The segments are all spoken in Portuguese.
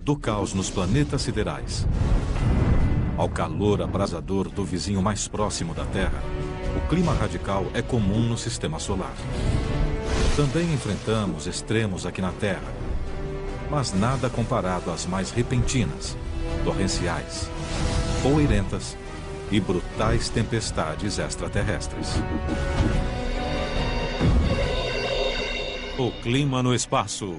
do caos nos planetas siderais, ao calor abrasador do vizinho mais próximo da Terra, o clima radical é comum no sistema solar. Também enfrentamos extremos aqui na Terra, mas nada comparado às mais repentinas, torrenciais, poeirentas e brutais tempestades extraterrestres. O clima no espaço.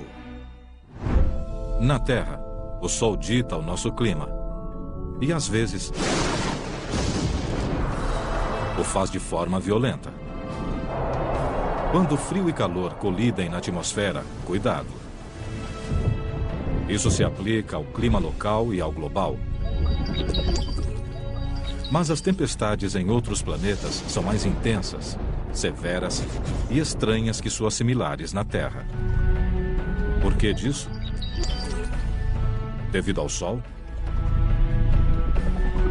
Na Terra, o Sol dita o nosso clima. E às vezes o faz de forma violenta. Quando frio e calor colidem na atmosfera, cuidado. Isso se aplica ao clima local e ao global. Mas as tempestades em outros planetas são mais intensas, severas e estranhas que suas similares na Terra. Por que disso? Devido ao Sol?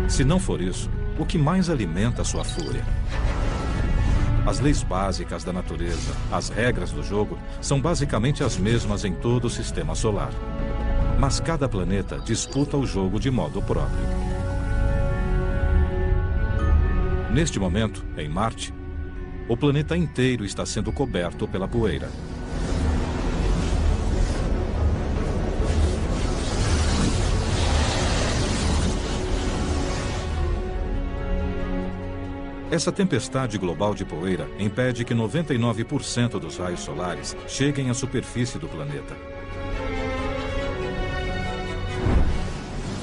Se não for isso, o que mais alimenta sua fúria? As leis básicas da natureza, as regras do jogo, são basicamente as mesmas em todo o sistema solar. Mas cada planeta disputa o jogo de modo próprio. Neste momento, em Marte, o planeta inteiro está sendo coberto pela poeira. Essa tempestade global de poeira impede que 99% dos raios solares cheguem à superfície do planeta.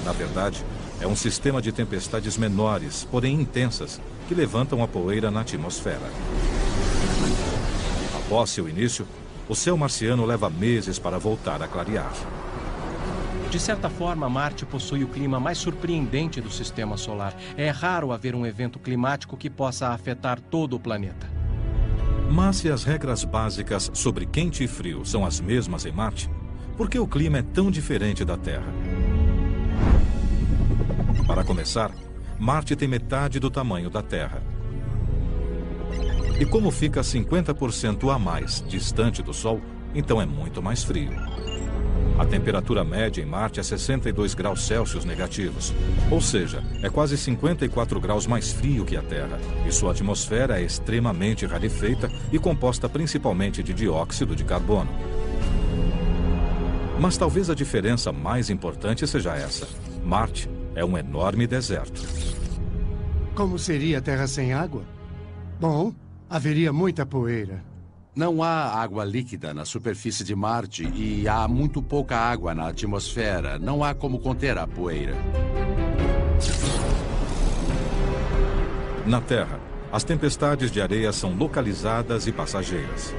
Na verdade, é um sistema de tempestades menores, porém intensas, que levantam a poeira na atmosfera. Após seu início, o céu marciano leva meses para voltar a clarear. De certa forma, Marte possui o clima mais surpreendente do sistema solar. É raro haver um evento climático que possa afetar todo o planeta. Mas se as regras básicas sobre quente e frio são as mesmas em Marte, por que o clima é tão diferente da Terra? Para começar, Marte tem metade do tamanho da Terra. E como fica 50% a mais distante do Sol, então é muito mais frio. A temperatura média em Marte é 62 graus Celsius negativos, ou seja, é quase 54 graus mais frio que a Terra, e sua atmosfera é extremamente rarefeita e composta principalmente de dióxido de carbono. Mas talvez a diferença mais importante seja essa: Marte é um enorme deserto. Como seria a Terra sem água? Bom, haveria muita poeira. Não há água líquida na superfície de Marte e há muito pouca água na atmosfera. Não há como conter a poeira. Na Terra, as tempestades de areia são localizadas e passageiras.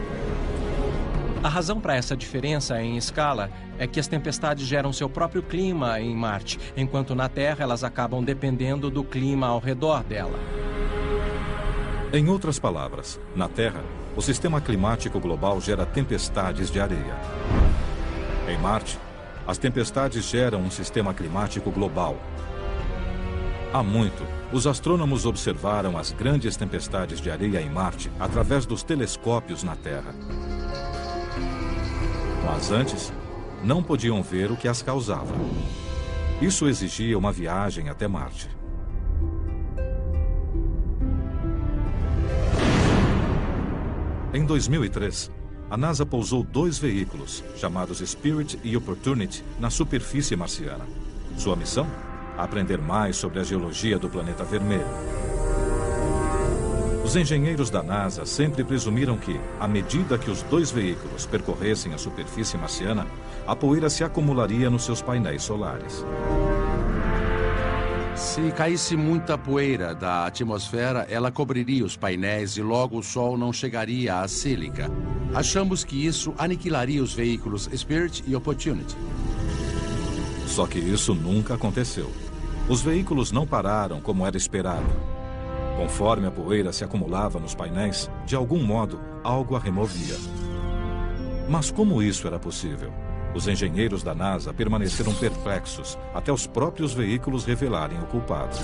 A razão para essa diferença em escala é que as tempestades geram seu próprio clima em Marte, enquanto na Terra elas acabam dependendo do clima ao redor dela. Em outras palavras, na Terra, o sistema climático global gera tempestades de areia. Em Marte, as tempestades geram um sistema climático global. Há muito, os astrônomos observaram as grandes tempestades de areia em Marte através dos telescópios na Terra. Mas antes, não podiam ver o que as causava. Isso exigia uma viagem até Marte. Em 2003, a NASA pousou 2 veículos, chamados Spirit e Opportunity, na superfície marciana. Sua missão? Aprender mais sobre a geologia do planeta vermelho. Os engenheiros da NASA sempre presumiram que, à medida que os 2 veículos percorressem a superfície marciana, a poeira se acumularia nos seus painéis solares. Se caísse muita poeira da atmosfera, ela cobriria os painéis e logo o Sol não chegaria à sílica. Achamos que isso aniquilaria os veículos Spirit e Opportunity. Só que isso nunca aconteceu. Os veículos não pararam como era esperado. Conforme a poeira se acumulava nos painéis, de algum modo, algo a removia. Mas como isso era possível? Os engenheiros da NASA permaneceram perplexos até os próprios veículos revelarem o culpado.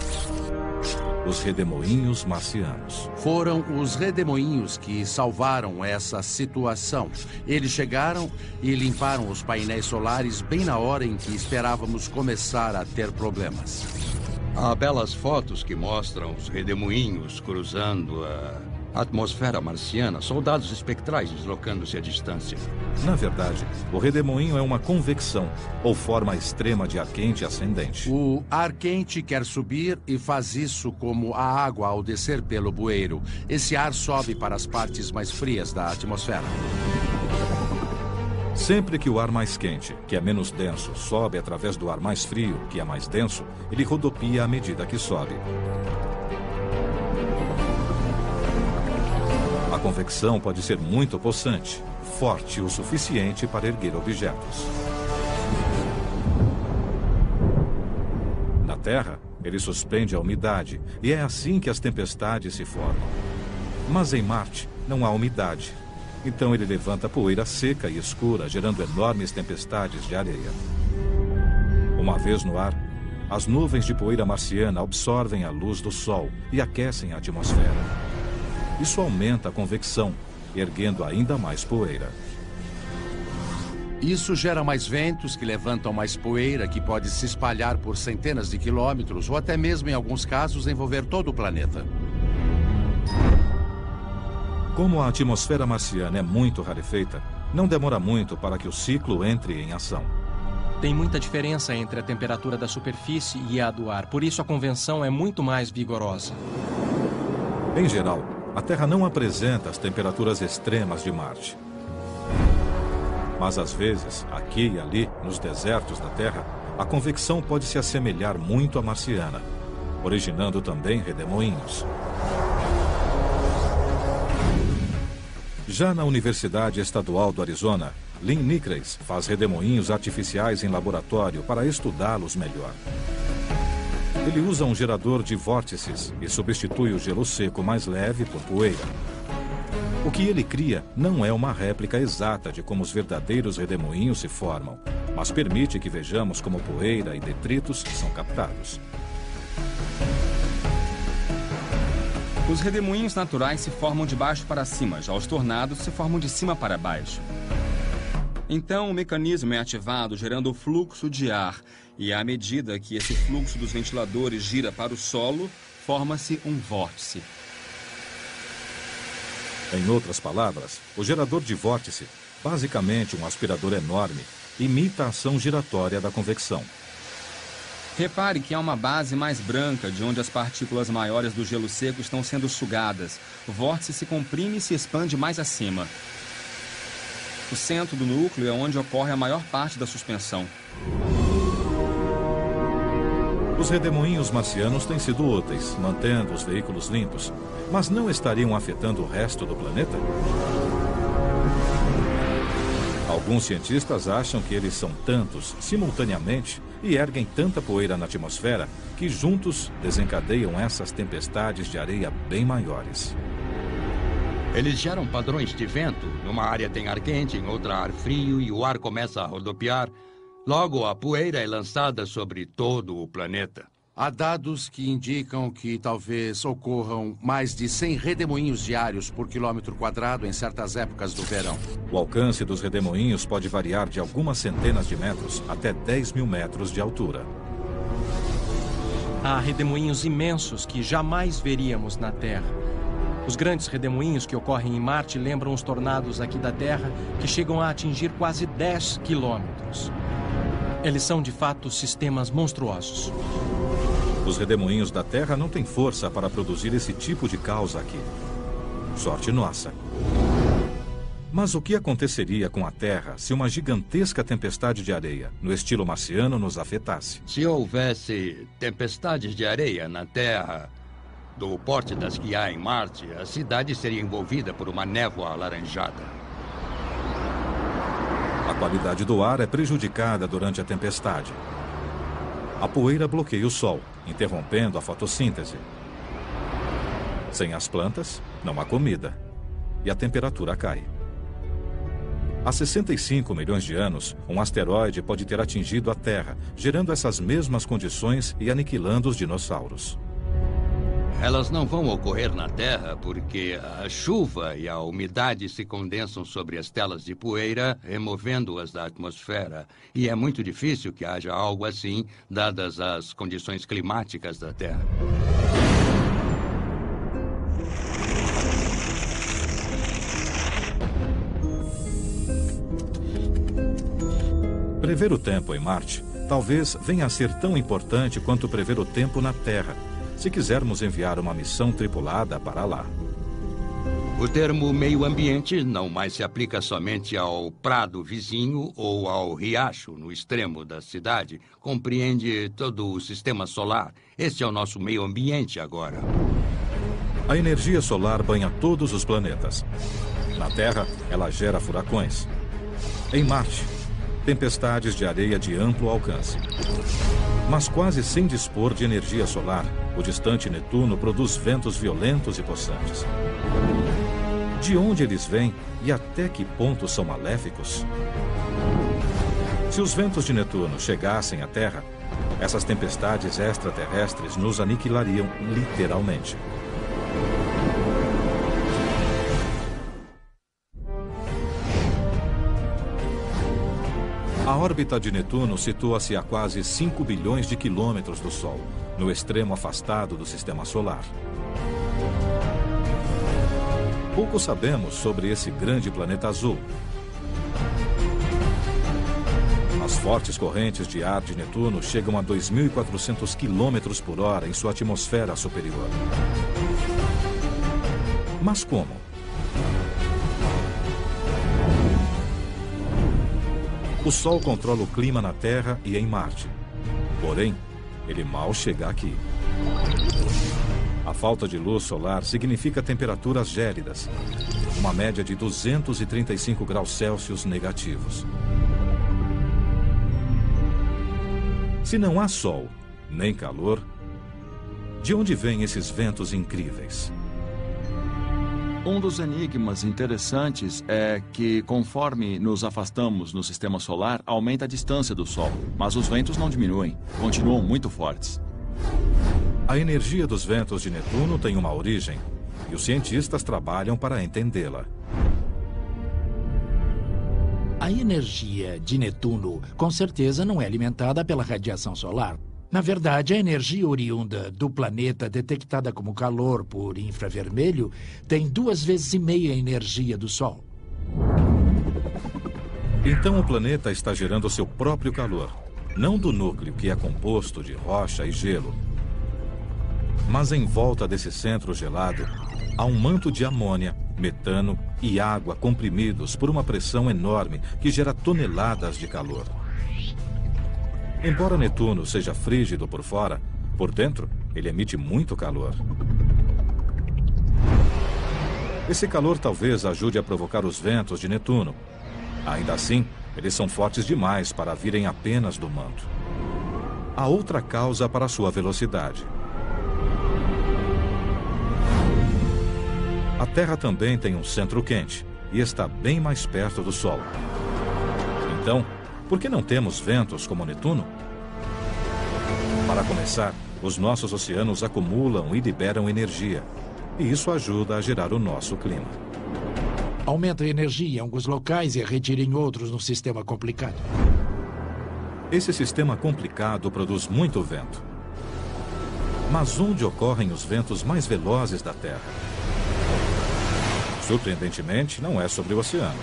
os redemoinhos marcianos. Foram os redemoinhos que salvaram essa situação. Eles chegaram e limparam os painéis solares bem na hora em que esperávamos começar a ter problemas. Há belas fotos que mostram os redemoinhos cruzando a atmosfera marciana, soldados espectrais deslocando-se à distância. Na verdade, o redemoinho é uma convecção, ou forma extrema de ar quente ascendente. O ar quente quer subir e faz isso como a água ao descer pelo bueiro. Esse ar sobe para as partes mais frias da atmosfera. Sempre que o ar mais quente, que é menos denso, sobe através do ar mais frio, que é mais denso, ele rodopia à medida que sobe. A convecção pode ser muito possante, forte o suficiente para erguer objetos. Na Terra, ele suspende a umidade, e é assim que as tempestades se formam. Mas em Marte, não há umidade. Então ele levanta poeira seca e escura, gerando enormes tempestades de areia. Uma vez no ar, as nuvens de poeira marciana absorvem a luz do Sol e aquecem a atmosfera. Isso aumenta a convecção, erguendo ainda mais poeira. Isso gera mais ventos que levantam mais poeira que pode se espalhar por centenas de quilômetros ou até mesmo, em alguns casos, envolver todo o planeta. Como a atmosfera marciana é muito rarefeita, não demora muito para que o ciclo entre em ação. Tem muita diferença entre a temperatura da superfície e a do ar, por isso a convecção é muito mais vigorosa. Em geral, a Terra não apresenta as temperaturas extremas de Marte. Mas às vezes, aqui e ali, nos desertos da Terra, a convecção pode se assemelhar muito à marciana, originando também redemoinhos. Já na Universidade Estadual do Arizona, Lynn Nicrace faz redemoinhos artificiais em laboratório para estudá-los melhor. Ele usa um gerador de vórtices e substitui o gelo seco mais leve por poeira. O que ele cria não é uma réplica exata de como os verdadeiros redemoinhos se formam, mas permite que vejamos como poeira e detritos são captados. Os redemoinhos naturais se formam de baixo para cima, já os tornados se formam de cima para baixo. Então, o mecanismo é ativado gerando o fluxo de ar, e à medida que esse fluxo dos ventiladores gira para o solo, forma-se um vórtice. Em outras palavras, o gerador de vórtice, basicamente um aspirador enorme, imita a ação giratória da convecção. Repare que há uma base mais branca de onde as partículas maiores do gelo seco estão sendo sugadas. O vórtice se comprime e se expande mais acima. O centro do núcleo é onde ocorre a maior parte da suspensão. Os redemoinhos marcianos têm sido úteis, mantendo os veículos limpos, mas não estariam afetando o resto do planeta? Alguns cientistas acham que eles são tantos simultaneamente e erguem tanta poeira na atmosfera que juntos desencadeiam essas tempestades de areia bem maiores. Eles geram padrões de vento. Numa área tem ar quente, em outra ar frio e o ar começa a rodopiar. Logo, a poeira é lançada sobre todo o planeta. Há dados que indicam que talvez ocorram mais de 100 redemoinhos diários por quilômetro quadrado em certas épocas do verão. O alcance dos redemoinhos pode variar de algumas centenas de metros até 10 mil metros de altura. Há redemoinhos imensos que jamais veríamos na Terra. Os grandes redemoinhos que ocorrem em Marte lembram os tornados aqui da Terra, que chegam a atingir quase 10 quilômetros. Eles são, de fato, sistemas monstruosos. Os redemoinhos da Terra não têm força para produzir esse tipo de caos aqui. Sorte nossa. Mas o que aconteceria com a Terra se uma gigantesca tempestade de areia, no estilo marciano, nos afetasse? Se houvesse tempestades de areia na Terra, do porte das que há em Marte, a cidade seria envolvida por uma névoa alaranjada. A qualidade do ar é prejudicada durante a tempestade. A poeira bloqueia o sol, interrompendo a fotossíntese. Sem as plantas, não há comida. E a temperatura cai. Há 65 milhões de anos, um asteroide pode ter atingido a Terra, gerando essas mesmas condições e aniquilando os dinossauros. Elas não vão ocorrer na Terra porque a chuva e a umidade se condensam sobre as telas de poeira, removendo-as da atmosfera. E é muito difícil que haja algo assim, dadas as condições climáticas da Terra. Prever o tempo em Marte talvez venha a ser tão importante quanto prever o tempo na Terra, se quisermos enviar uma missão tripulada para lá. O termo meio ambiente não mais se aplica somente ao prado vizinho ou ao riacho no extremo da cidade. Compreende todo o sistema solar. Este é o nosso meio ambiente agora. A energia solar banha todos os planetas. Na Terra, ela gera furacões. Em Marte, tempestades de areia de amplo alcance. Mas quase sem dispor de energia solar, o distante Netuno produz ventos violentos e possantes. De onde eles vêm e até que ponto são maléficos? Se os ventos de Netuno chegassem à Terra, essas tempestades extraterrestres nos aniquilariam literalmente. A órbita de Netuno situa-se a quase 5 bilhões de quilômetros do Sol, no extremo afastado do Sistema Solar. Pouco sabemos sobre esse grande planeta azul. As fortes correntes de ar de Netuno chegam a 2.400 quilômetros por hora em sua atmosfera superior. Mas como? O Sol controla o clima na Terra e em Marte. Porém, ele mal chega aqui. A falta de luz solar significa temperaturas gélidas, uma média de 235 graus Celsius negativos. Se não há sol, nem calor, de onde vêm esses ventos incríveis? Um dos enigmas interessantes é que, conforme nos afastamos no sistema solar, aumenta a distância do Sol, mas os ventos não diminuem, continuam muito fortes. A energia dos ventos de Netuno tem uma origem, e os cientistas trabalham para entendê-la. A energia de Netuno, com certeza, não é alimentada pela radiação solar. Na verdade, a energia oriunda do planeta, detectada como calor por infravermelho, tem 2,5 vezes a energia do Sol. Então o planeta está gerando seu próprio calor, não do núcleo que é composto de rocha e gelo. Mas em volta desse centro gelado, há um manto de amônia, metano e água comprimidos por uma pressão enorme que gera toneladas de calor. Embora Netuno seja frígido por fora, por dentro ele emite muito calor. Esse calor talvez ajude a provocar os ventos de Netuno. Ainda assim, eles são fortes demais para virem apenas do manto. Há outra causa para sua velocidade. A Terra também tem um centro quente e está bem mais perto do Sol. Então, por que não temos ventos como Netuno? Para começar, os nossos oceanos acumulam e liberam energia, e isso ajuda a gerar o nosso clima. Aumenta a energia em alguns locais e retira em outros no sistema complicado. Esse sistema complicado produz muito vento. Mas onde ocorrem os ventos mais velozes da Terra? Surpreendentemente, não é sobre o oceano.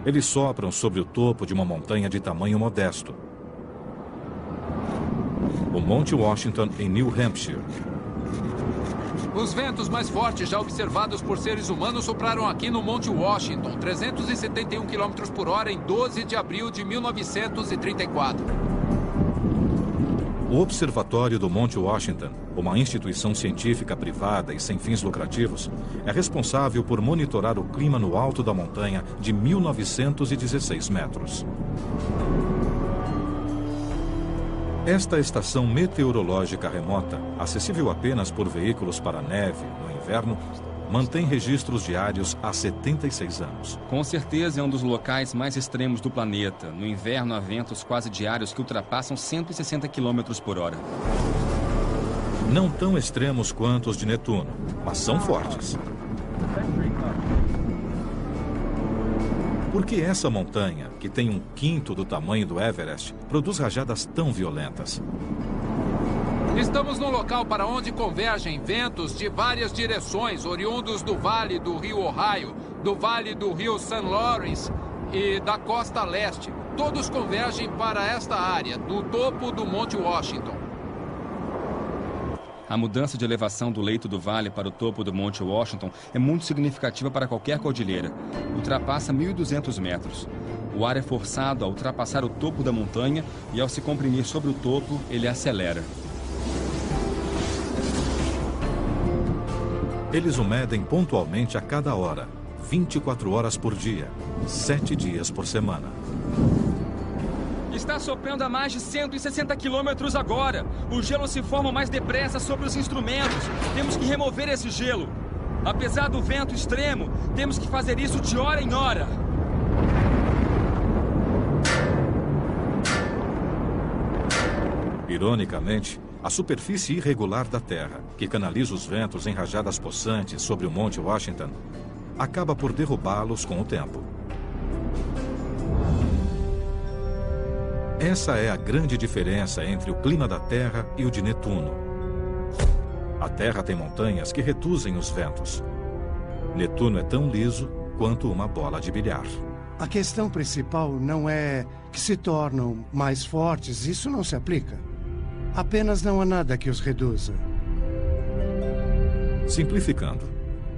Eles sopram sobre o topo de uma montanha de tamanho modesto. O Monte Washington, em New Hampshire. Os ventos mais fortes já observados por seres humanos sopraram aqui no Monte Washington, 371 km por hora em 12 de abril de 1934. O Observatório do Monte Washington, uma instituição científica privada e sem fins lucrativos, é responsável por monitorar o clima no alto da montanha de 1916 metros. Esta estação meteorológica remota, acessível apenas por veículos para neve no inverno, mantém registros diários há 76 anos. Com certeza é um dos locais mais extremos do planeta. No inverno há ventos quase diários que ultrapassam 160 km por hora. Não tão extremos quanto os de Netuno, mas são fortes. Por que essa montanha, que tem 1/5 do tamanho do Everest, produz rajadas tão violentas? Estamos no local para onde convergem ventos de várias direções, oriundos do vale do rio Ohio, do vale do rio St. Lawrence e da costa leste. Todos convergem para esta área, do topo do Monte Washington. A mudança de elevação do leito do vale para o topo do Monte Washington é muito significativa para qualquer cordilheira. Ultrapassa 1.200 metros. O ar é forçado a ultrapassar o topo da montanha e, ao se comprimir sobre o topo, ele acelera. Eles o medem pontualmente a cada hora, 24 horas por dia, 7 dias por semana. Está soprando a mais de 160 quilômetros agora. O gelo se forma mais depressa sobre os instrumentos. Temos que remover esse gelo. Apesar do vento extremo, temos que fazer isso de hora em hora. Ironicamente, a superfície irregular da Terra, que canaliza os ventos em rajadas possantes sobre o Monte Washington, acaba por derrubá-los com o tempo. Essa é a grande diferença entre o clima da Terra e o de Netuno. A Terra tem montanhas que reduzem os ventos. Netuno é tão liso quanto uma bola de bilhar. A questão principal não é que se tornam mais fortes, isso não se aplica. Apenas não há nada que os reduza. Simplificando,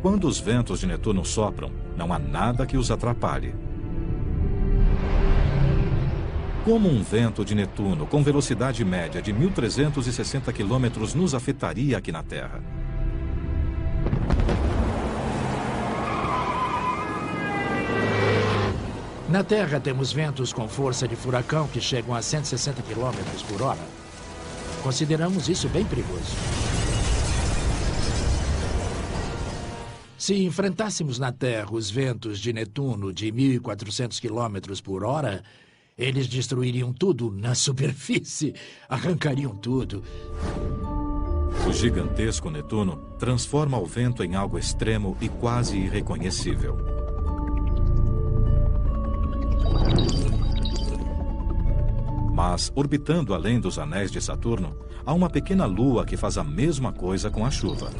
quando os ventos de Netuno sopram, não há nada que os atrapalhe. Como um vento de Netuno com velocidade média de 1.360 km nos afetaria aqui na Terra? Na Terra temos ventos com força de furacão que chegam a 160 km por hora. Consideramos isso bem perigoso. Se enfrentássemos na Terra os ventos de Netuno de 1.400 km por hora, eles destruiriam tudo na superfície, arrancariam tudo. O gigantesco Netuno transforma o vento em algo extremo e quase irreconhecível. Mas, orbitando além dos anéis de Saturno, há uma pequena lua que faz a mesma coisa com a chuva.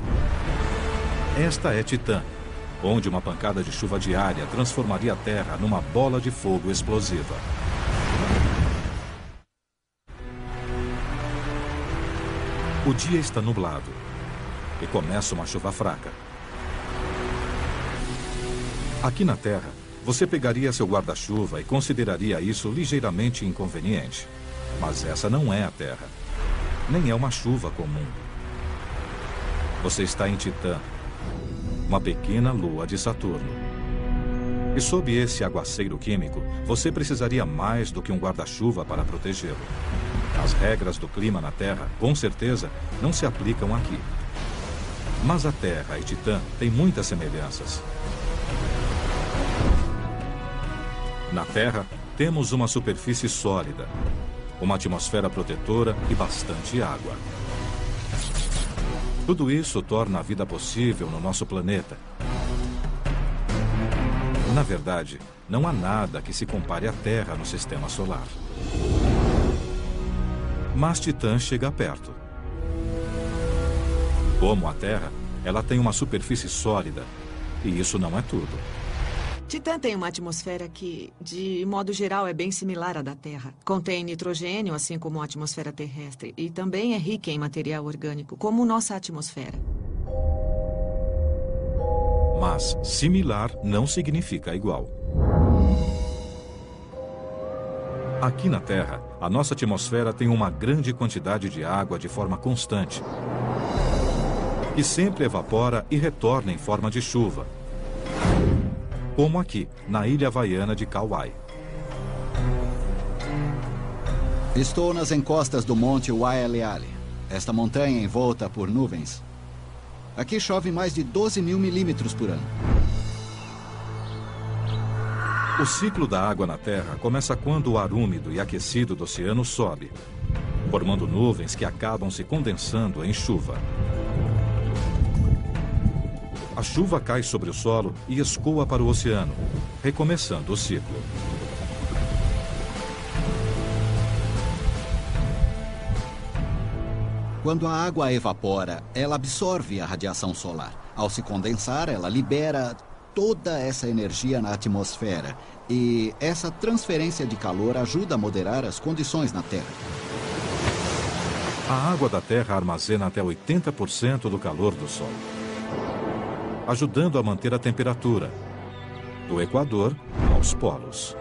Esta é Titã, onde uma pancada de chuva diária transformaria a Terra numa bola de fogo explosiva. O dia está nublado e começa uma chuva fraca. Aqui na Terra, você pegaria seu guarda-chuva e consideraria isso ligeiramente inconveniente. Mas essa não é a Terra. Nem é uma chuva comum. Você está em Titã, uma pequena lua de Saturno. E sob esse aguaceiro químico, você precisaria mais do que um guarda-chuva para protegê-lo. As regras do clima na Terra, com certeza, não se aplicam aqui. Mas a Terra e Titã têm muitas semelhanças. Na Terra, temos uma superfície sólida, uma atmosfera protetora e bastante água. Tudo isso torna a vida possível no nosso planeta. Na verdade, não há nada que se compare à Terra no sistema solar. Mas Titã chega perto. Como a Terra, ela tem uma superfície sólida, e isso não é tudo. Titã tem uma atmosfera que, de modo geral, é bem similar à da Terra. Contém nitrogênio, assim como a atmosfera terrestre, e também é rica em material orgânico, como nossa atmosfera. Mas similar não significa igual. Aqui na Terra, a nossa atmosfera tem uma grande quantidade de água de forma constante, que sempre evapora e retorna em forma de chuva. Como aqui, na ilha havaiana de Kauai. Estou nas encostas do Monte Waialeale. Esta montanha envolta por nuvens. Aqui chove mais de 12 mil milímetros por ano. O ciclo da água na Terra começa quando o ar úmido e aquecido do oceano sobe, formando nuvens que acabam se condensando em chuva. A chuva cai sobre o solo e escoa para o oceano, recomeçando o ciclo. Quando a água evapora, ela absorve a radiação solar. Ao se condensar, ela libera toda essa energia na atmosfera. E essa transferência de calor ajuda a moderar as condições na Terra. A água da Terra armazena até 80% do calor do Sol, ajudando a manter a temperatura, do Equador aos polos.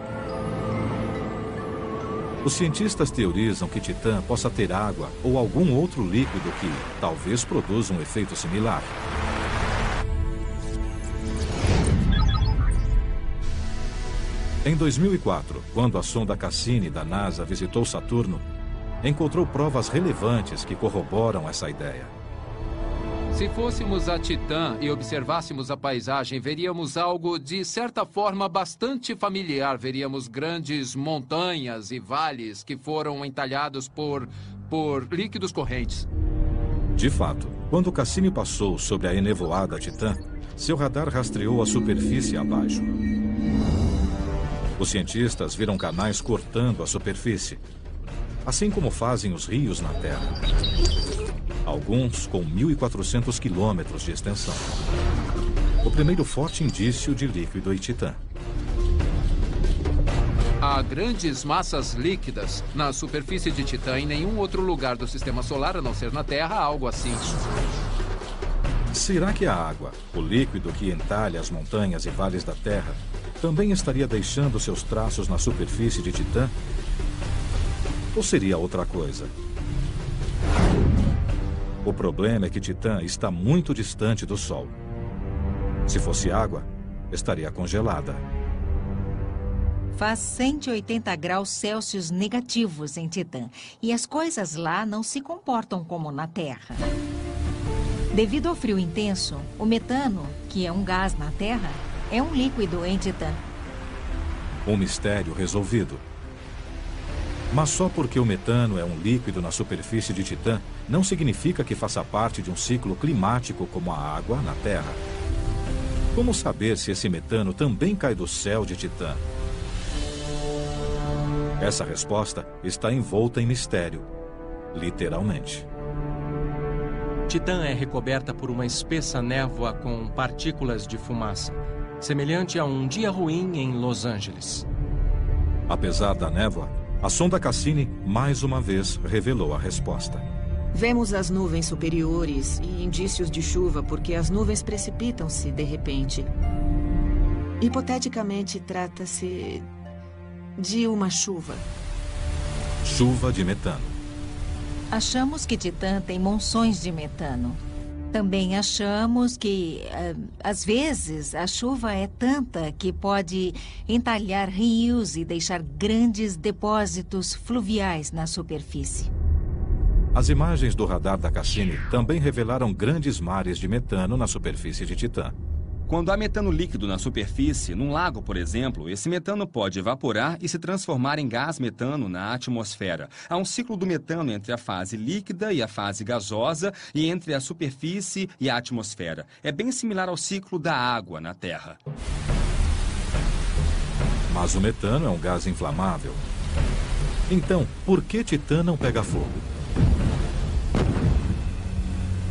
Os cientistas teorizam que Titã possa ter água ou algum outro líquido que talvez produza um efeito similar. Em 2004, quando a sonda Cassini da NASA visitou Saturno, encontrou provas relevantes que corroboram essa ideia. Se fôssemos a Titã e observássemos a paisagem, veríamos algo de certa forma bastante familiar. Veríamos grandes montanhas e vales que foram entalhados por líquidos correntes. De fato, quando Cassini passou sobre a enevoada Titã, seu radar rastreou a superfície abaixo. Os cientistas viram canais cortando a superfície, assim como fazem os rios na Terra. Alguns com 1.400 quilômetros de extensão. O primeiro forte indício de líquido em Titã. Há grandes massas líquidas na superfície de Titã. Em nenhum outro lugar do Sistema Solar, a não ser na Terra, há algo assim. Será que a água, o líquido que entalha as montanhas e vales da Terra, também estaria deixando seus traços na superfície de Titã? Ou seria outra coisa? O problema é que Titã está muito distante do Sol. Se fosse água, estaria congelada. Faz 180 graus Celsius negativos em Titã, e as coisas lá não se comportam como na Terra. Devido ao frio intenso, o metano, que é um gás na Terra, é um líquido em Titã. Um mistério resolvido. Mas só porque o metano é um líquido na superfície de Titã, não significa que faça parte de um ciclo climático como a água na Terra. Como saber se esse metano também cai do céu de Titã? Essa resposta está envolta em mistério, literalmente. Titã é recoberta por uma espessa névoa com partículas de fumaça, semelhante a um dia ruim em Los Angeles. Apesar da névoa, a sonda Cassini, mais uma vez, revelou a resposta. Vemos as nuvens superiores e indícios de chuva porque as nuvens precipitam-se de repente. Hipoteticamente, trata-se de uma chuva. Chuva de metano. Achamos que Titã tem monções de metano. Também achamos que, às vezes, a chuva é tanta que pode entalhar rios e deixar grandes depósitos fluviais na superfície. As imagens do radar da Cassini também revelaram grandes mares de metano na superfície de Titã. Quando há metano líquido na superfície, num lago, por exemplo, esse metano pode evaporar e se transformar em gás metano na atmosfera. Há um ciclo do metano entre a fase líquida e a fase gasosa e entre a superfície e a atmosfera. É bem similar ao ciclo da água na Terra. Mas o metano é um gás inflamável. Então, por que Titã não pega fogo?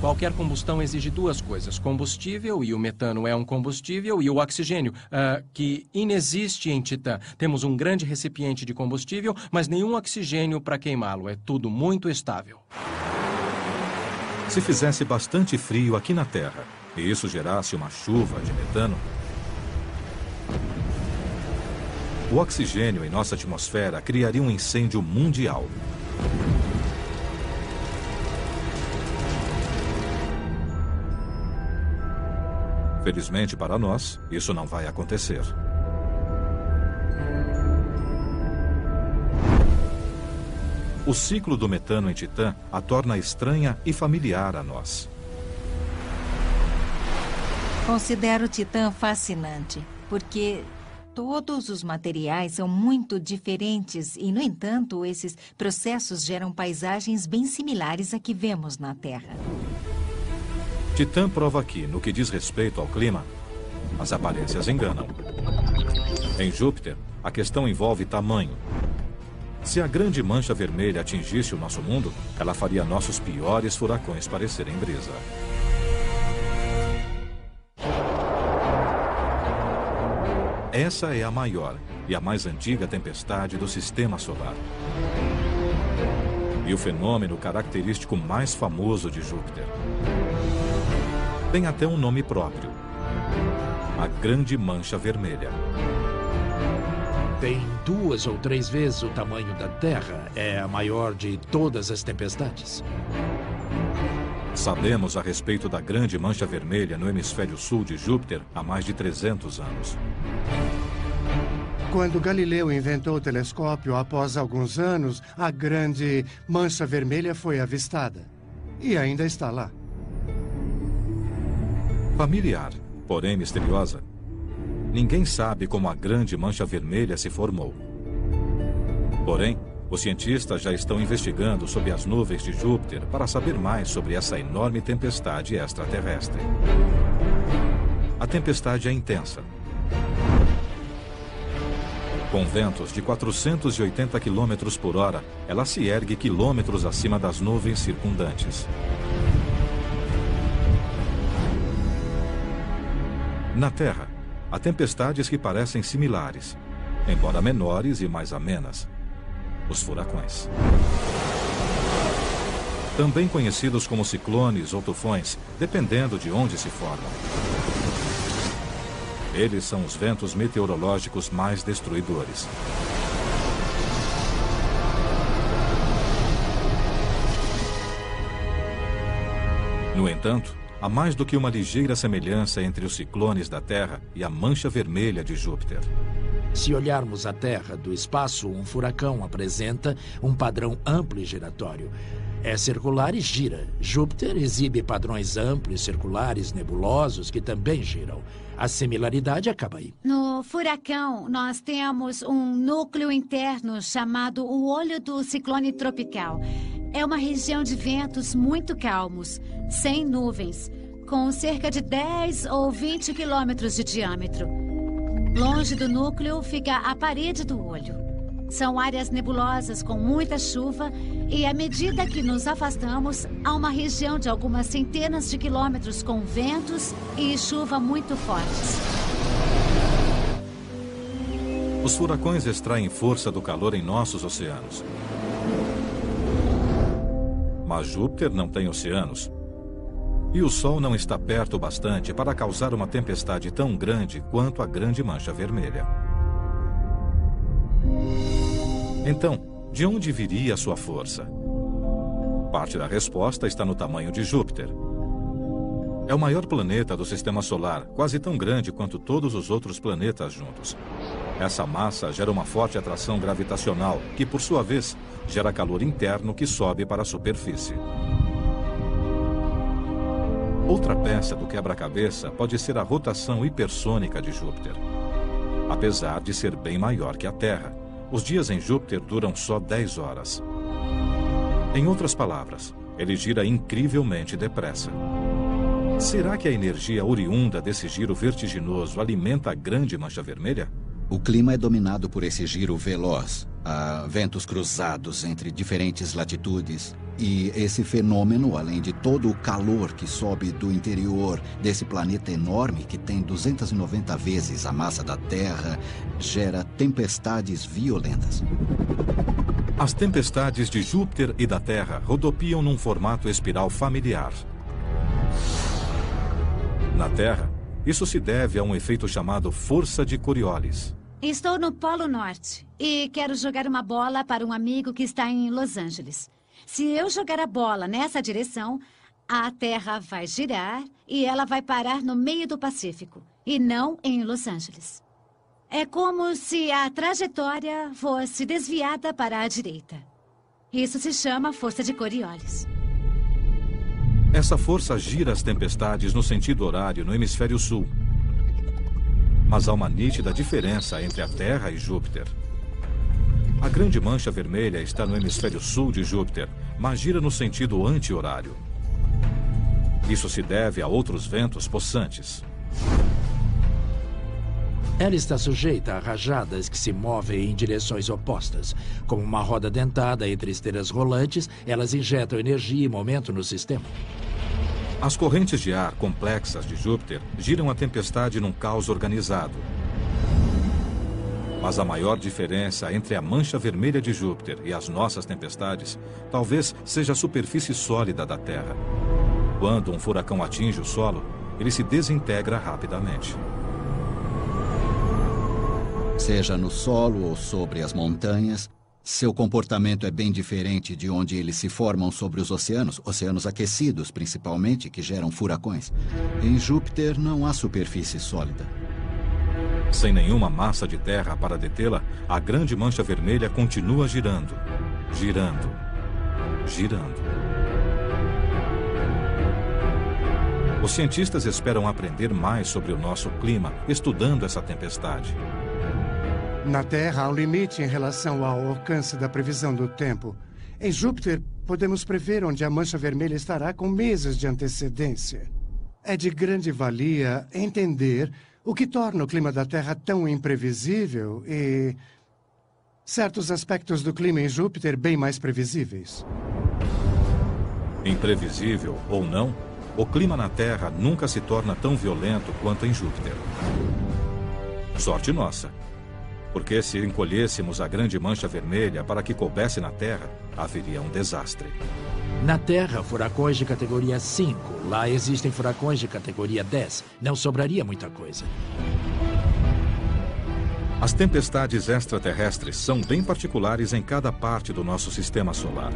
Qualquer combustão exige duas coisas: combustível, e o metano é um combustível, e o oxigênio, que inexiste em Titã. Temos um grande recipiente de combustível, mas nenhum oxigênio para queimá-lo. É tudo muito estável. Se fizesse bastante frio aqui na Terra, e isso gerasse uma chuva de metano, o oxigênio em nossa atmosfera criaria um incêndio mundial. Felizmente para nós, isso não vai acontecer. O ciclo do metano em Titã a torna estranha e familiar a nós. Considero Titã fascinante, porque todos os materiais são muito diferentes e, no entanto, esses processos geram paisagens bem similares a que vemos na Terra. Titã prova que, no que diz respeito ao clima, as aparências enganam. Em Júpiter, a questão envolve tamanho. Se a grande mancha vermelha atingisse o nosso mundo, ela faria nossos piores furacões parecerem brisa. Essa é a maior e a mais antiga tempestade do Sistema Solar. E o fenômeno característico mais famoso de Júpiter. Tem até um nome próprio: a Grande Mancha Vermelha. Tem 2 ou 3 vezes o tamanho da Terra. É a maior de todas as tempestades. Sabemos a respeito da Grande Mancha Vermelha no hemisfério sul de Júpiter há mais de 300 anos. Quando Galileu inventou o telescópio, após alguns anos, a Grande Mancha Vermelha foi avistada. E ainda está lá. Familiar, porém misteriosa. Ninguém sabe como a Grande Mancha Vermelha se formou. Porém, os cientistas já estão investigando sob as nuvens de Júpiter para saber mais sobre essa enorme tempestade extraterrestre. A tempestade é intensa. Com ventos de 480 km por hora, ela se ergue quilômetros acima das nuvens circundantes. Na Terra, há tempestades que parecem similares, embora menores e mais amenas: os furacões. Também conhecidos como ciclones ou tufões, dependendo de onde se formam. Eles são os ventos meteorológicos mais destruidores. No entanto, há mais do que uma ligeira semelhança entre os ciclones da Terra e a Mancha Vermelha de Júpiter. Se olharmos a Terra do espaço, um furacão apresenta um padrão amplo e giratório. É circular e gira. Júpiter exibe padrões amplos, circulares, nebulosos, que também giram. A similaridade acaba aí. No furacão, nós temos um núcleo interno chamado o olho do ciclone tropical. É uma região de ventos muito calmos, sem nuvens, com cerca de 10 ou 20 quilômetros de diâmetro. Longe do núcleo fica a parede do olho. São áreas nebulosas com muita chuva e, à medida que nos afastamos, há uma região de algumas centenas de quilômetros com ventos e chuva muito fortes. Os furacões extraem força do calor em nossos oceanos. Mas Júpiter não tem oceanos. E o Sol não está perto o bastante para causar uma tempestade tão grande quanto a Grande Mancha Vermelha. Então, de onde viria a sua força? Parte da resposta está no tamanho de Júpiter. É o maior planeta do Sistema Solar, quase tão grande quanto todos os outros planetas juntos. Essa massa gera uma forte atração gravitacional, que, por sua vez, gera calor interno que sobe para a superfície. Outra peça do quebra-cabeça pode ser a rotação hipersônica de Júpiter. Apesar de ser bem maior que a Terra, os dias em Júpiter duram só 10 horas. Em outras palavras, ele gira incrivelmente depressa. Será que a energia oriunda desse giro vertiginoso alimenta a Grande Mancha Vermelha? O clima é dominado por esse giro veloz. Há ventos cruzados entre diferentes latitudes. E esse fenômeno, além de todo o calor que sobe do interior desse planeta enorme que tem 290 vezes a massa da Terra, gera tempestades violentas. As tempestades de Júpiter e da Terra rodopiam num formato espiral familiar. Na Terra, isso se deve a um efeito chamado força de Coriolis. Estou no Polo Norte e quero jogar uma bola para um amigo que está em Los Angeles. Se eu jogar a bola nessa direção, a Terra vai girar e ela vai parar no meio do Pacífico, e não em Los Angeles. É como se a trajetória fosse desviada para a direita. Isso se chama força de Coriolis. Essa força gira as tempestades no sentido horário no hemisfério sul. Mas há uma nítida diferença entre a Terra e Júpiter. A grande mancha vermelha está no hemisfério sul de Júpiter, mas gira no sentido anti-horário. Isso se deve a outros ventos possantes. Ela está sujeita a rajadas que se movem em direções opostas. Como uma roda dentada entre esteiras rolantes, elas injetam energia e momento no sistema. As correntes de ar complexas de Júpiter giram a tempestade num caos organizado. Mas a maior diferença entre a mancha vermelha de Júpiter e as nossas tempestades talvez seja a superfície sólida da Terra. Quando um furacão atinge o solo, ele se desintegra rapidamente. Seja no solo ou sobre as montanhas, seu comportamento é bem diferente de onde eles se formam sobre os oceanos aquecidos principalmente, que geram furacões. Em Júpiter não há superfície sólida. Sem nenhuma massa de terra para detê-la, a grande mancha vermelha continua girando, girando, girando. Os cientistas esperam aprender mais sobre o nosso clima, estudando essa tempestade. Na Terra, há um limite em relação ao alcance da previsão do tempo. Em Júpiter, podemos prever onde a mancha vermelha estará com meses de antecedência. É de grande valia entender o que torna o clima da Terra tão imprevisível e certos aspectos do clima em Júpiter bem mais previsíveis. Imprevisível ou não, o clima na Terra nunca se torna tão violento quanto em Júpiter. Sorte nossa. Porque se encolhêssemos a grande mancha vermelha para que coubesse na Terra, haveria um desastre. Na Terra, furacões de categoria 5. Lá existem furacões de categoria 10. Não sobraria muita coisa. As tempestades extraterrestres são bem particulares em cada parte do nosso sistema solar.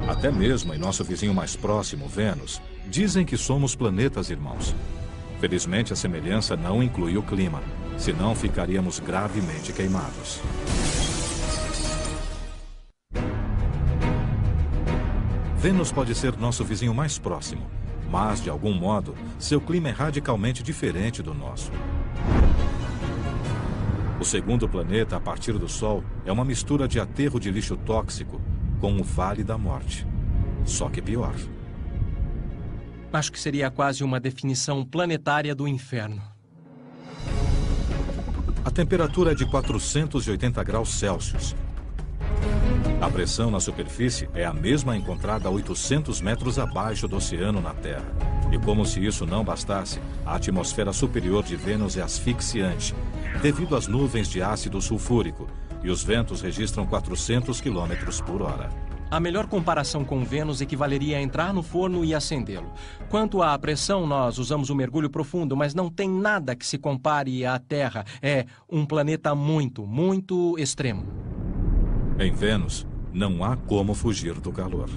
Até mesmo em nosso vizinho mais próximo, Vênus, dizem que somos planetas irmãos. Felizmente, a semelhança não inclui o clima. Senão ficaríamos gravemente queimados. Vênus pode ser nosso vizinho mais próximo, mas, de algum modo, seu clima é radicalmente diferente do nosso. O segundo planeta, a partir do Sol, é uma mistura de aterro de lixo tóxico com o Vale da Morte. Só que pior. Acho que seria quase uma definição planetária do inferno. A temperatura é de 480 graus Celsius. A pressão na superfície é a mesma encontrada a 800 metros abaixo do oceano na Terra. E como se isso não bastasse, a atmosfera superior de Vênus é asfixiante, devido às nuvens de ácido sulfúrico, e os ventos registram 400 km por hora. A melhor comparação com Vênus equivaleria a entrar no forno e acendê-lo. Quanto à pressão, nós usamos o mergulho profundo, mas não tem nada que se compare à Terra. É um planeta muito, muito extremo. Em Vênus, não há como fugir do calor.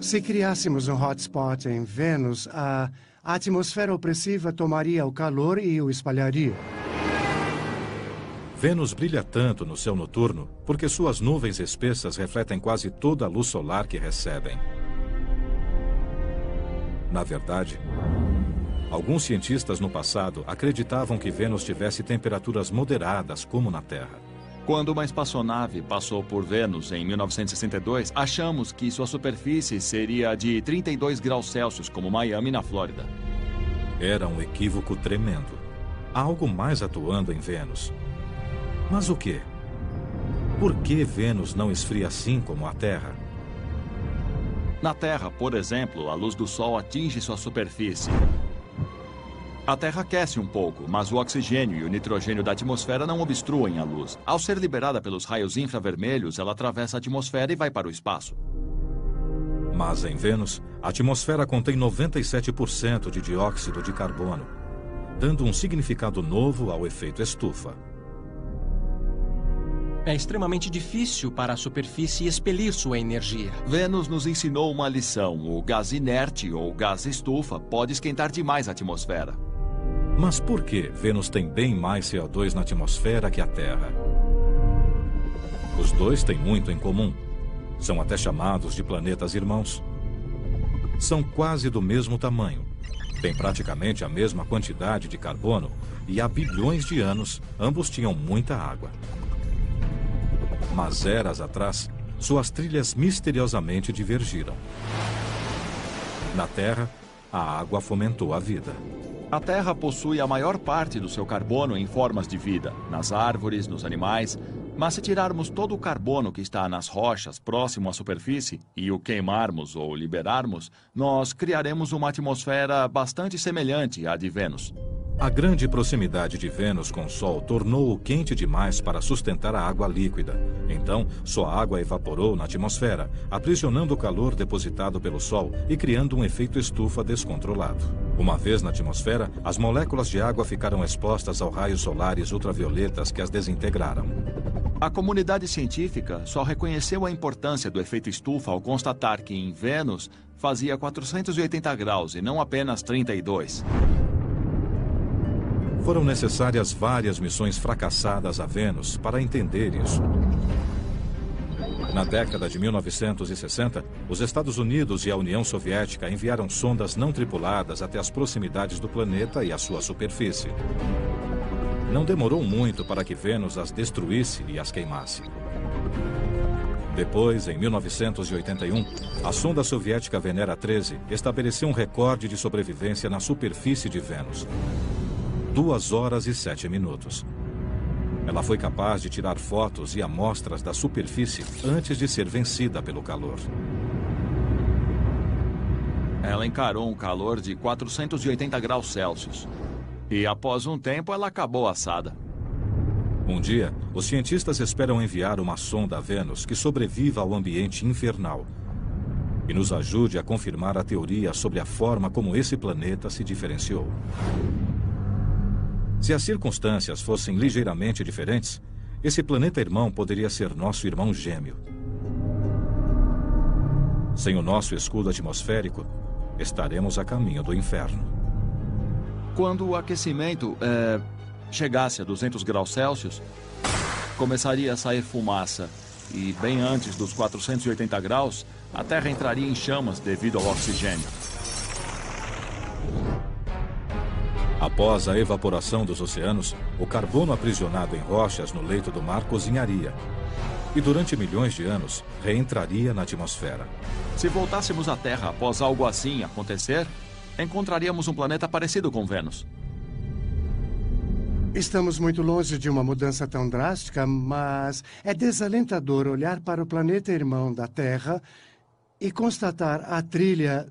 Se criássemos um hotspot em Vênus, a atmosfera opressiva tomaria o calor e o espalharia. Vênus brilha tanto no céu noturno porque suas nuvens espessas refletem quase toda a luz solar que recebem. Na verdade, alguns cientistas no passado acreditavam que Vênus tivesse temperaturas moderadas como na Terra. Quando uma espaçonave passou por Vênus em 1962, achamos que sua superfície seria de 32 graus Celsius, como Miami, na Flórida. Era um equívoco tremendo. Há algo mais atuando em Vênus. Mas o quê? Por que Vênus não esfria assim como a Terra? Na Terra, por exemplo, a luz do Sol atinge sua superfície. A Terra aquece um pouco, mas o oxigênio e o nitrogênio da atmosfera não obstruem a luz. Ao ser liberada pelos raios infravermelhos, ela atravessa a atmosfera e vai para o espaço. Mas em Vênus, a atmosfera contém 97% de dióxido de carbono, dando um significado novo ao efeito estufa. É extremamente difícil para a superfície expelir sua energia. Vênus nos ensinou uma lição. O gás inerte, ou gás estufa, pode esquentar demais a atmosfera. Mas por que Vênus tem bem mais CO2 na atmosfera que a Terra? Os dois têm muito em comum. São até chamados de planetas irmãos. são quase do mesmo tamanho. Têm praticamente a mesma quantidade de carbono e há bilhões de anos ambos tinham muita água. Mas eras atrás, suas trilhas misteriosamente divergiram. Na Terra, a água fomentou a vida. A Terra possui a maior parte do seu carbono em formas de vida, nas árvores, nos animais. Mas se tirarmos todo o carbono que está nas rochas próximo à superfície e o queimarmos ou liberarmos, nós criaremos uma atmosfera bastante semelhante à de Vênus. A grande proximidade de Vênus com o Sol tornou-o quente demais para sustentar a água líquida. Então, sua água evaporou na atmosfera, aprisionando o calor depositado pelo Sol e criando um efeito estufa descontrolado. Uma vez na atmosfera, as moléculas de água ficaram expostas aos raios solares ultravioletas que as desintegraram. A comunidade científica só reconheceu a importância do efeito estufa ao constatar que em Vênus fazia 480 graus e não apenas 32. Foram necessárias várias missões fracassadas a Vênus para entender isso. Na década de 1960, os Estados Unidos e a União Soviética enviaram sondas não tripuladas até as proximidades do planeta e a sua superfície. Não demorou muito para que Vênus as destruísse e as queimasse. Depois, em 1981, a sonda soviética Venera 13 estabeleceu um recorde de sobrevivência na superfície de Vênus. 2 horas e 7 minutos. Ela foi capaz de tirar fotos e amostras da superfície antes de ser vencida pelo calor. Ela encarou um calor de 480 graus Celsius. E após um tempo, ela acabou assada. Um dia, os cientistas esperam enviar uma sonda a Vênus que sobreviva ao ambiente infernal e nos ajude a confirmar a teoria sobre a forma como esse planeta se diferenciou. Se as circunstâncias fossem ligeiramente diferentes, esse planeta irmão poderia ser nosso irmão gêmeo. Sem o nosso escudo atmosférico, estaremos a caminho do inferno. Quando o aquecimento chegasse a 200 graus Celsius, começaria a sair fumaça. E bem antes dos 480 graus, a Terra entraria em chamas devido ao oxigênio. Após a evaporação dos oceanos, o carbono aprisionado em rochas no leito do mar cozinharia. E durante milhões de anos, reentraria na atmosfera. Se voltássemos à Terra após algo assim acontecer, encontraríamos um planeta parecido com Vênus. Estamos muito longe de uma mudança tão drástica, mas é desalentador olhar para o planeta irmão da Terra e constatar a trilha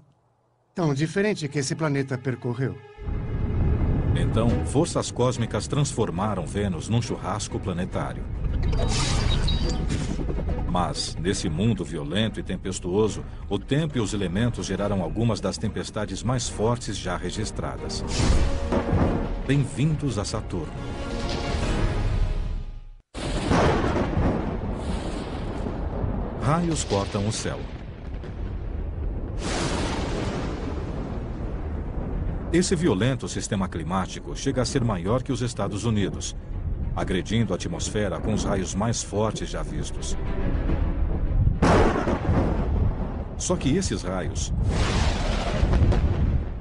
tão diferente que esse planeta percorreu. Então, forças cósmicas transformaram Vênus num churrasco planetário. Mas, nesse mundo violento e tempestuoso, o tempo e os elementos geraram algumas das tempestades mais fortes já registradas. Bem-vindos a Saturno. Raios cortam o céu. Esse violento sistema climático chega a ser maior que os Estados Unidos, agredindo a atmosfera com os raios mais fortes já vistos. Só que esses raios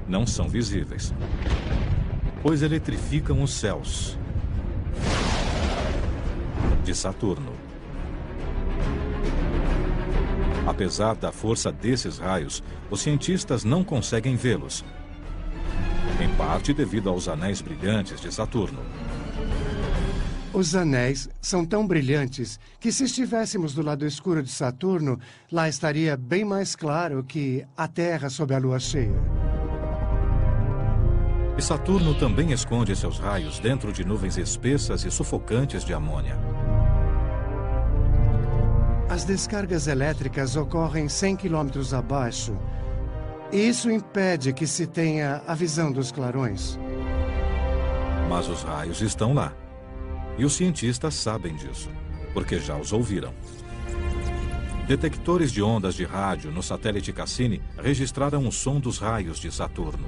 não são visíveis, pois eletrificam os céus de Saturno. Apesar da força desses raios, os cientistas não conseguem vê-los, em parte devido aos anéis brilhantes de Saturno. Os anéis são tão brilhantes que, se estivéssemos do lado escuro de Saturno, lá estaria bem mais claro que a Terra sob a lua cheia. E Saturno também esconde seus raios dentro de nuvens espessas e sufocantes de amônia. As descargas elétricas ocorrem 100 quilômetros abaixo. E isso impede que se tenha a visão dos clarões. Mas os raios estão lá. E os cientistas sabem disso, porque já os ouviram. Detectores de ondas de rádio no satélite Cassini registraram o som dos raios de Saturno.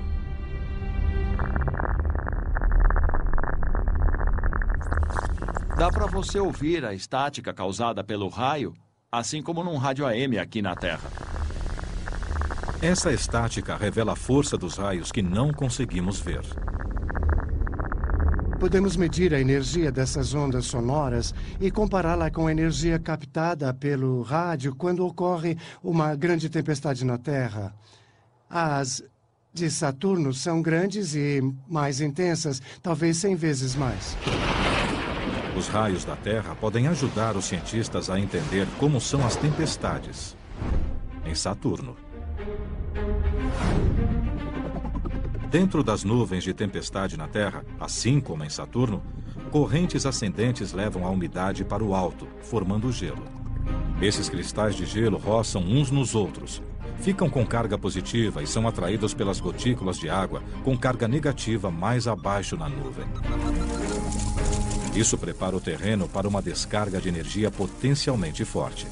Dá para você ouvir a estática causada pelo raio, assim como num rádio AM aqui na Terra. Essa estática revela a força dos raios que não conseguimos ver. Podemos medir a energia dessas ondas sonoras e compará-la com a energia captada pelo rádio quando ocorre uma grande tempestade na Terra. As de Saturno são grandes e mais intensas, talvez 100 vezes mais. Os raios da Terra podem ajudar os cientistas a entender como são as tempestades em Saturno. Dentro das nuvens de tempestade na Terra, assim como em Saturno, correntes ascendentes levam a umidade para o alto, formando gelo. Esses cristais de gelo roçam uns nos outros, ficam com carga positiva e são atraídos pelas gotículas de água com carga negativa mais abaixo na nuvem. Isso prepara o terreno para uma descarga de energia potencialmente forte.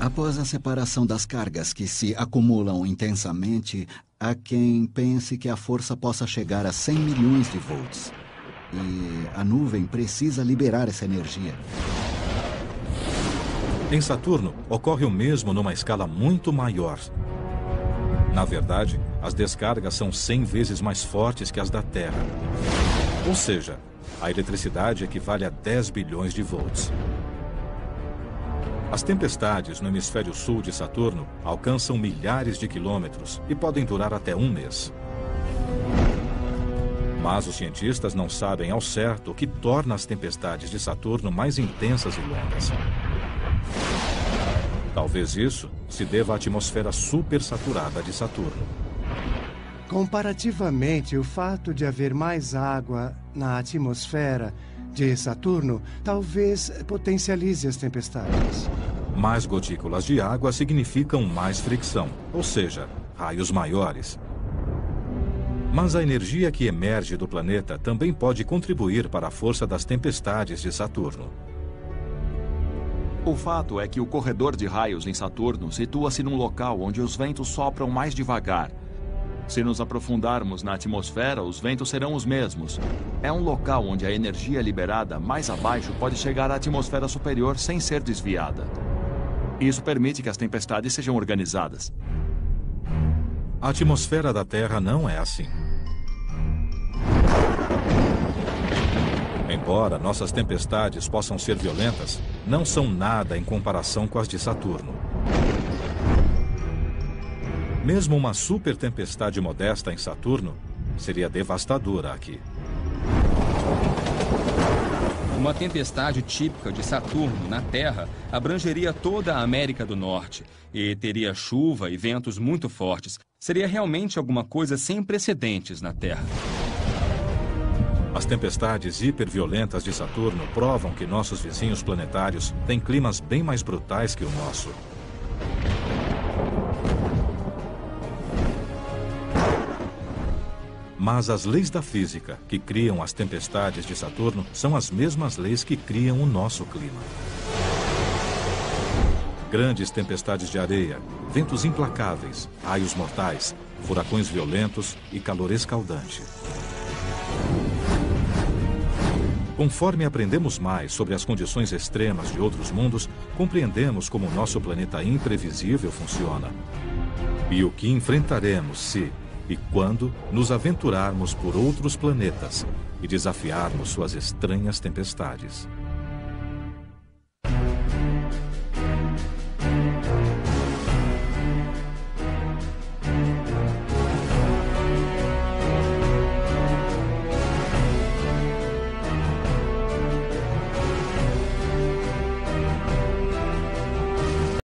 Após a separação das cargas que se acumulam intensamente, há quem pense que a força possa chegar a 100 milhões de volts. E a nuvem precisa liberar essa energia. Em Saturno, ocorre o mesmo numa escala muito maior. Na verdade, as descargas são 100 vezes mais fortes que as da Terra. Ou seja, a eletricidade equivale a 10 bilhões de volts. As tempestades no hemisfério sul de Saturno alcançam milhares de quilômetros e podem durar até um mês. Mas os cientistas não sabem ao certo o que torna as tempestades de Saturno mais intensas e longas. Talvez isso se deva à atmosfera supersaturada de Saturno. Comparativamente, o fato de haver mais água na atmosfera de Saturno talvez potencialize as tempestades. Mais gotículas de água significam mais fricção, ou seja, raios maiores. Mas a energia que emerge do planeta também pode contribuir para a força das tempestades de Saturno. O fato é que o corredor de raios em Saturno situa-se num local onde os ventos sopram mais devagar. Se nos aprofundarmos na atmosfera, os ventos serão os mesmos. É um local onde a energia liberada mais abaixo pode chegar à atmosfera superior sem ser desviada. Isso permite que as tempestades sejam organizadas. A atmosfera da Terra não é assim. Embora nossas tempestades possam ser violentas, não são nada em comparação com as de Saturno. Mesmo uma super tempestade modesta em Saturno seria devastadora aqui. Uma tempestade típica de Saturno na Terra abrangeria toda a América do Norte e teria chuva e ventos muito fortes. Seria realmente alguma coisa sem precedentes na Terra. As tempestades hiperviolentas de Saturno provam que nossos vizinhos planetários têm climas bem mais brutais que o nosso. Mas as leis da física que criam as tempestades de Saturno são as mesmas leis que criam o nosso clima. Grandes tempestades de areia, ventos implacáveis, raios mortais, furacões violentos e calor escaldante. Conforme aprendemos mais sobre as condições extremas de outros mundos, compreendemos como o nosso planeta imprevisível funciona. E o que enfrentaremos se e quando nos aventurarmos por outros planetas e desafiarmos suas estranhas tempestades.